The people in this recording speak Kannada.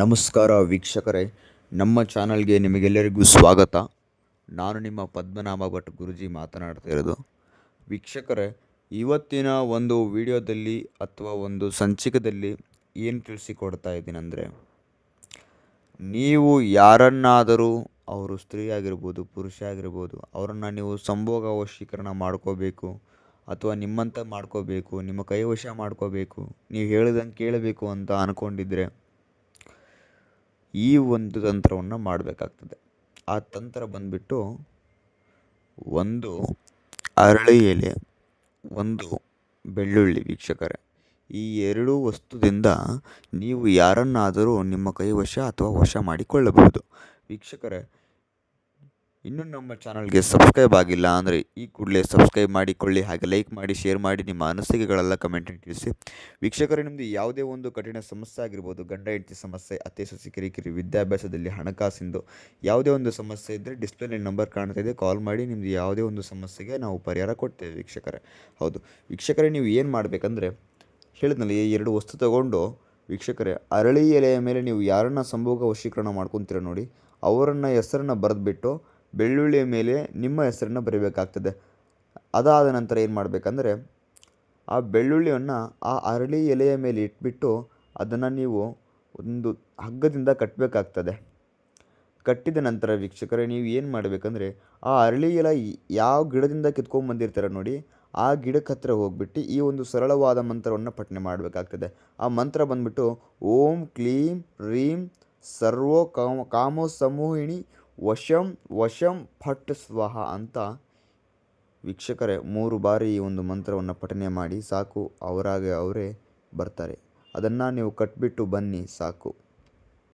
ನಮಸ್ಕಾರ ವೀಕ್ಷಕರೇ, ನಮ್ಮ ಚಾನಲ್ಗೆ ನಿಮಗೆಲ್ಲರಿಗೂ ಸ್ವಾಗತ. ನಾನು ನಿಮ್ಮ ಪದ್ಮನಾಭ ಭಟ್ ಗುರುಜಿ ಮಾತನಾಡ್ತಾ ಇರೋದು. ವೀಕ್ಷಕರೇ, ಇವತ್ತಿನ ಒಂದು ವಿಡಿಯೋದಲ್ಲಿ ಅಥವಾ ಒಂದು ಸಂಚಿಕೆಯಲ್ಲಿ ಏನು ತಿಳಿಸಿಕೊಡ್ತಾ ಇದ್ದೀನಂದರೆ, ನೀವು ಯಾರನ್ನಾದರೂ, ಅವರು ಸ್ತ್ರೀ ಆಗಿರ್ಬೋದು, ಪುರುಷ ಆಗಿರ್ಬೋದು, ಅವರನ್ನು ನೀವು ಸಂಭೋಗ ವಶೀಕರಣ ಮಾಡ್ಕೋಬೇಕು ಅಥವಾ ನಿಮ್ಮಂತ ಮಾಡ್ಕೋಬೇಕು, ನಿಮ್ಮ ಕೈವಶ ಮಾಡ್ಕೋಬೇಕು, ನೀವು ಹೇಳಿದಂಗೆ ಕೇಳಬೇಕು ಅಂತ ಅಂದ್ಕೊಂಡಿದ್ರೆ ಈ ಒಂದು ತಂತ್ರವನ್ನು ಮಾಡಬೇಕಾಗ್ತದೆ. ಆ ತಂತ್ರ ಬಂದುಬಿಟ್ಟು, ಒಂದು ಅರಳಿ ಎಲೆ, ಒಂದು ಬೆಳ್ಳುಳ್ಳಿ. ವೀಕ್ಷಕರೇ, ಈ ಎರಡೂ ವಸ್ತುದಿಂದ ನೀವು ಯಾರನ್ನಾದರೂ ನಿಮ್ಮ ಕೈವಶ ಅಥವಾ ವಶ ಮಾಡಿಕೊಳ್ಳಬಹುದು. ವೀಕ್ಷಕರೇ, ಇನ್ನೂ ನಮ್ಮ ಚಾನಲ್ಗೆ ಸಬ್ಸ್ಕ್ರೈಬ್ ಆಗಿಲ್ಲ ಅಂದರೆ ಈ ಕೂಡಲೇ ಸಬ್ಸ್ಕ್ರೈಬ್ ಮಾಡಿಕೊಳ್ಳಿ, ಹಾಗೆ ಲೈಕ್ ಮಾಡಿ, ಶೇರ್ ಮಾಡಿ, ನಿಮ್ಮ ಅನಿಸಿಕೆಗಳೆಲ್ಲ ಕಮೆಂಟಲ್ಲಿ ತಿಳಿಸಿ. ವೀಕ್ಷಕರೇ, ನಿಮ್ಮದು ಯಾವುದೇ ಒಂದು ಕಠಿಣ ಸಮಸ್ಯೆ ಆಗಿರ್ಬೋದು, ಗಂಡ ಹೆಂಡತಿ ಸಮಸ್ಯೆ, ಅತ್ತೆ ಸೊಸೆ ಕಿರಿಕಿರಿ, ವಿದ್ಯಾಭ್ಯಾಸದಲ್ಲಿ ಹಣಕಾಸಿಂದು ಯಾವುದೇ ಒಂದು ಸಮಸ್ಯೆ ಇದ್ದರೆ ಡಿಸ್ಪ್ಲೇನಲ್ಲಿ ನಂಬರ್ ಕಾಣ್ತಾ ಇದೆ, ಕಾಲ್ ಮಾಡಿ. ನಿಮ್ಮದು ಯಾವುದೇ ಒಂದು ಸಮಸ್ಯೆಗೆ ನಾವು ಪರಿಹಾರ ಕೊಡ್ತೇವೆ ವೀಕ್ಷಕರೇ. ಹೌದು ವೀಕ್ಷಕರೇ, ನೀವು ಏನು ಮಾಡಬೇಕಂದ್ರೆ, ಹೇಳಿದ್ನಲ್ಲಿ ಎರಡು ವಸ್ತು ತಗೊಂಡು ವೀಕ್ಷಕರೇ, ಅರಳಿ ಎಲೆಯ ಮೇಲೆ ನೀವು ಯಾರನ್ನ ಸಂಭೋಗ ವಶೀಕರಣ ಮಾಡ್ಕೊತೀರ ನೋಡಿ, ಅವರನ್ನು ಹೆಸರನ್ನು ಬರೆದ್ಬಿಟ್ಟು ಬೆಳ್ಳುಳ್ಳಿಯ ಮೇಲೆ ನಿಮ್ಮ ಹೆಸರನ್ನು ಬರೀಬೇಕಾಗ್ತದೆ. ಅದಾದ ನಂತರ ಏನು ಮಾಡಬೇಕಂದ್ರೆ, ಆ ಬೆಳ್ಳುಳ್ಳಿಯನ್ನು ಆ ಅರಳಿ ಎಲೆಯ ಮೇಲೆ ಇಟ್ಬಿಟ್ಟು ಅದನ್ನು ನೀವು ಒಂದು ಹಗ್ಗದಿಂದ ಕಟ್ಟಬೇಕಾಗ್ತದೆ. ಕಟ್ಟಿದ ನಂತರ ವೀಕ್ಷಕರೇ, ನೀವು ಏನು ಮಾಡಬೇಕಂದ್ರೆ, ಆ ಅರಳಿ ಎಲೆ ಯಾವ ಗಿಡದಿಂದ ಕಿತ್ಕೊಂಡ್ಬಂದಿರ್ತಾರೆ ನೋಡಿ, ಆ ಗಿಡಕ್ಕೆ ಹತ್ತಿರ ಹೋಗ್ಬಿಟ್ಟು ಈ ಒಂದು ಸರಳವಾದ ಮಂತ್ರವನ್ನು ಪಠನೆ ಮಾಡಬೇಕಾಗ್ತದೆ. ಆ ಮಂತ್ರ ಬಂದ್ಬಿಟ್ಟು, ಓಂ ಕ್ಲೀಂ ರೀಂ ಸರ್ವೋ ಕಾಮೋ ಸಮೂಹಿಣಿ ವಶಂ ವಶಂ ಫಟ್ ಸ್ವಹ ಅಂತ ವೀಕ್ಷಕರೇ 3 ಬಾರಿ ಈ ಒಂದು ಮಂತ್ರವನ್ನು ಪಠನೆ ಮಾಡಿ ಸಾಕು, ಅವರಾಗೆ ಅವರೇ ಬರ್ತಾರೆ. ಅದನ್ನು ನೀವು ಕಟ್ಬಿಟ್ಟು ಬನ್ನಿ ಸಾಕು.